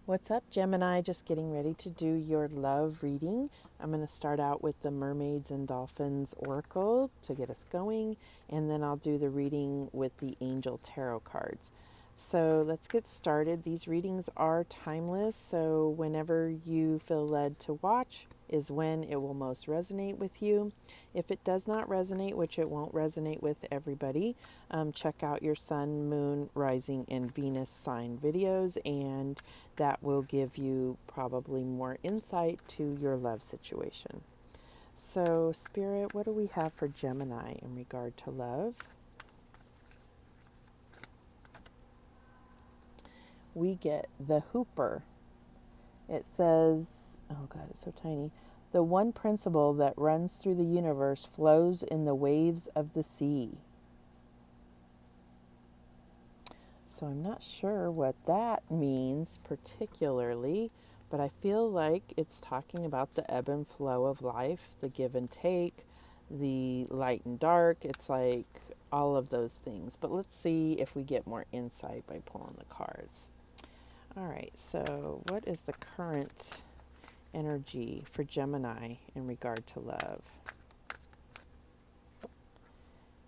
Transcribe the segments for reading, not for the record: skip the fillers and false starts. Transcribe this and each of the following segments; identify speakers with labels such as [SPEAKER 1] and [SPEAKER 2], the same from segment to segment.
[SPEAKER 1] What's up, Gemini? Just getting ready to do your love reading. I'm going to start out with the Mermaids and Dolphins Oracle to get us going, and then I'll do the reading with the Angel Tarot cards. So let's get started. These readings are timeless, so whenever you feel led to watch is when it will most resonate with you. If it does not resonate, which it won't resonate with everybody, check out your Sun, Moon, Rising, and Venus sign videos, and that will give you probably more insight to your love situation. So, Spirit, what do we have for Gemini in regard to love? We get the Hooper. It says, oh God, it's so tiny. The one principle that runs through the universe flows in the waves of the sea. So I'm not sure what that means particularly, but I feel like it's talking about the ebb and flow of life, the give and take, the light and dark. It's like all of those things. But let's see if we get more insight by pulling the cards. All right, so what is the current energy for Gemini in regard to love?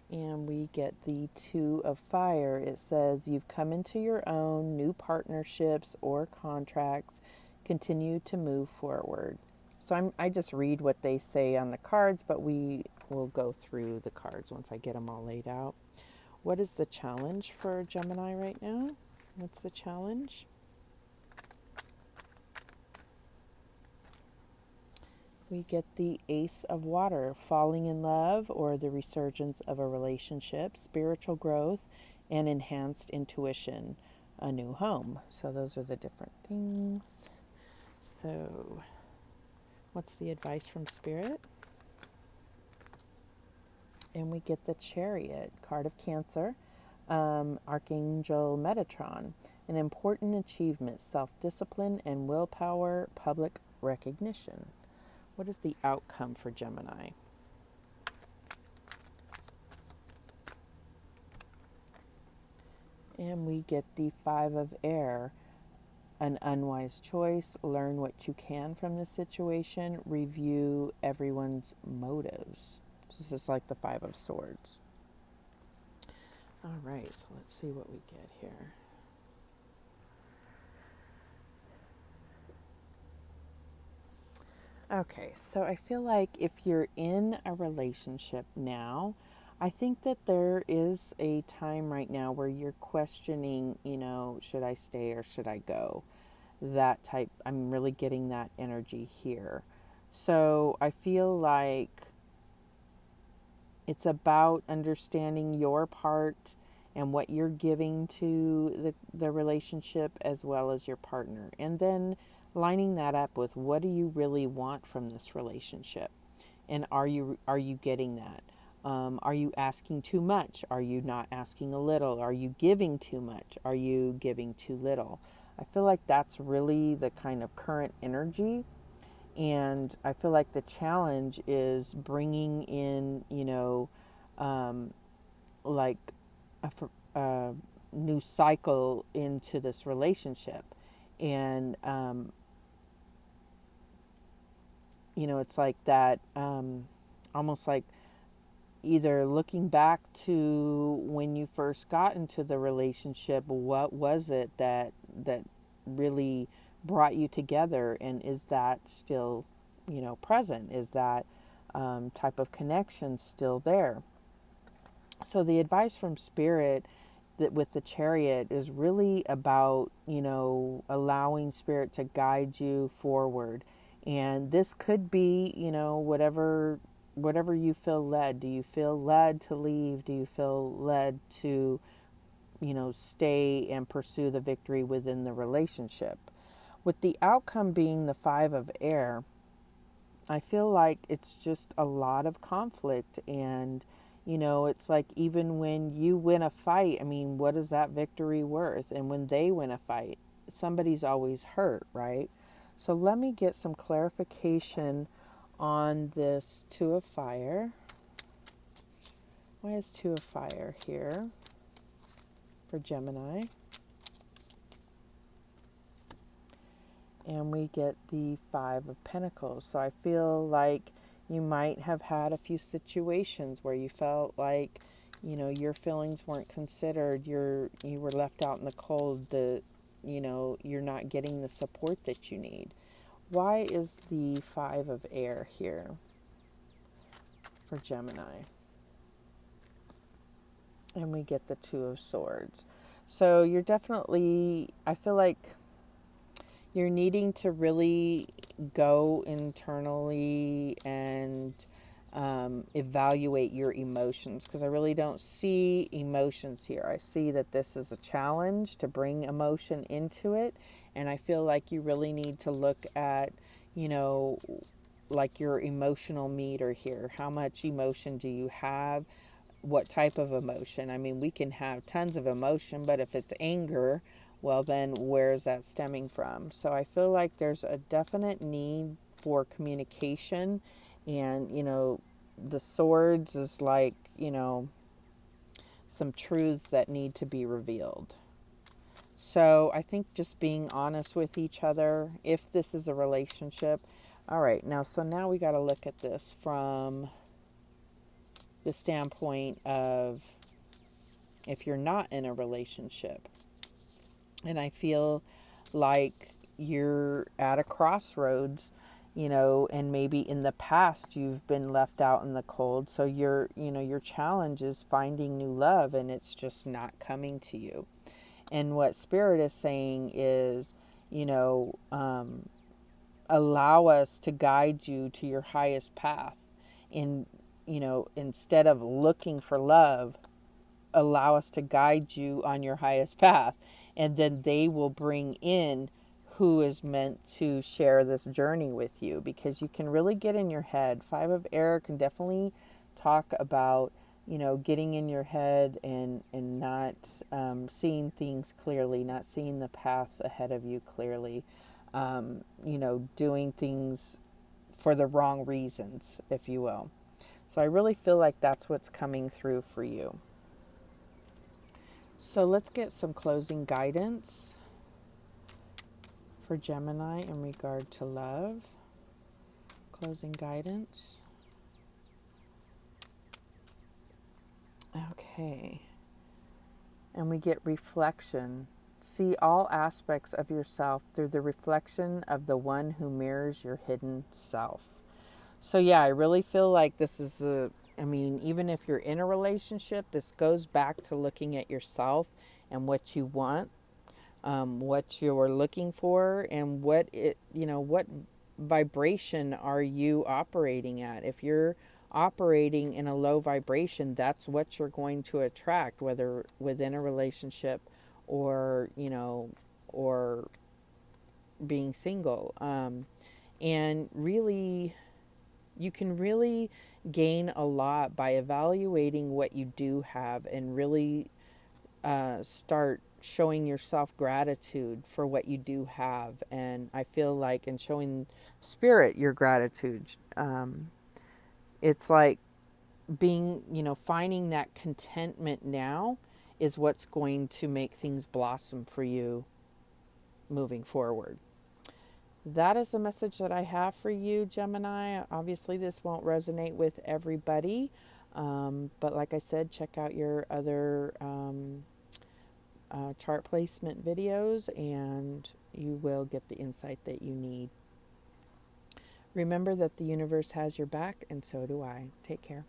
[SPEAKER 1] And we get the Two of Fire. It says, you've come into your own, new partnerships or contracts continue to move forward. So I just read what they say on the cards, but we will go through the cards once I get them all laid out. What is the challenge for Gemini right now? What's the challenge? We get the Ace of Water, falling in love or the resurgence of a relationship, spiritual growth, and enhanced intuition, a new home. So those are the different things. So what's the advice from Spirit? And we get the Chariot, card of Cancer, Archangel Metatron, an important achievement, self-discipline and willpower, public recognition. What is the outcome for Gemini? And we get the Five of Air, an unwise choice, learn what you can from the situation, review everyone's motives. This is like the Five of Swords. All right, so let's see what we get here. Okay, so I feel like if you're in a relationship now, I think that there is a time right now where you're questioning, should I stay or should I go? That type, I'm really getting that energy here. So I feel like it's about understanding your part and what you're giving to the relationship as well as your partner. And then lining that up with what do you really want from this relationship? And are you getting that? Are you asking too much? Are you not asking a little? Are you giving too much? Are you giving too little? I feel like that's really the kind of current energy. And I feel like the challenge is bringing in, like a new cycle into this relationship. And, it's like that, almost like either looking back to when you first got into the relationship, what was it that really brought you together, and is that still, present? Is that type of connection still there? So the advice from Spirit that with the Chariot is really about, allowing Spirit to guide you forward. And this could be, whatever you feel led. Do you feel led to leave? Do you feel led to, stay and pursue the victory within the relationship? With the outcome being the Five of Air, I feel like it's just a lot of conflict. And, it's like even when you win a fight, I mean, what is that victory worth? And when they win a fight, somebody's always hurt, right? So let me get some clarification on this Two of Fire. Why is Two of Fire here for Gemini? And we get the Five of Pentacles. So I feel like you might have had a few situations where you felt like, your feelings weren't considered. You were left out in the cold. You're not getting the support that you need. Why is the Five of Air here for Gemini? And we get the Two of Swords. So you're definitely, I feel like you're needing to really go internally and evaluate your emotions, because I really don't see emotions here. I see that this is a challenge to bring emotion into it. And I feel like you really need to look at, you know, like your emotional meter here. How much emotion do you have? What type of emotion? I mean, we can have tons of emotion, but if it's anger, well, then where is that stemming from? So I feel like there's a definite need for communication. And, the swords is like, some truths that need to be revealed. So I think just being honest with each other, if this is a relationship. All right, now we got to look at this from the standpoint of if you're not in a relationship. And I feel like you're at a crossroads, and maybe in the past you've been left out in the cold. So your challenge is finding new love, and it's just not coming to you. And what Spirit is saying is, allow us to guide you to your highest path. And, instead of looking for love, allow us to guide you on your highest path. And then they will bring in who is meant to share this journey with you, because you can really get in your head. Five of Air can definitely talk about, getting in your head and not seeing things clearly, not seeing the path ahead of you clearly, doing things for the wrong reasons, if you will. So I really feel like that's what's coming through for you. So let's get some closing guidance for Gemini in regard to love. Closing guidance. Okay. And we get reflection. See all aspects of yourself through the reflection of the one who mirrors your hidden self. So yeah, I really feel like this is even if you're in a relationship, this goes back to looking at yourself and what you want, what you're looking for, and what vibration are you operating at. If you're operating in a low vibration, that's what you're going to attract, whether within a relationship or, or being single. And really, you can really gain a lot by evaluating what you do have, and really start showing yourself gratitude for what you do have. And I feel like in showing Spirit your gratitude, it's like being, finding that contentment now is what's going to make things blossom for you moving forward. That is the message that I have for you, Gemini. Obviously, this won't resonate with everybody. But like I said, check out your other chart placement videos, and you will get the insight that you need. Remember that the universe has your back, and so do I. Take care.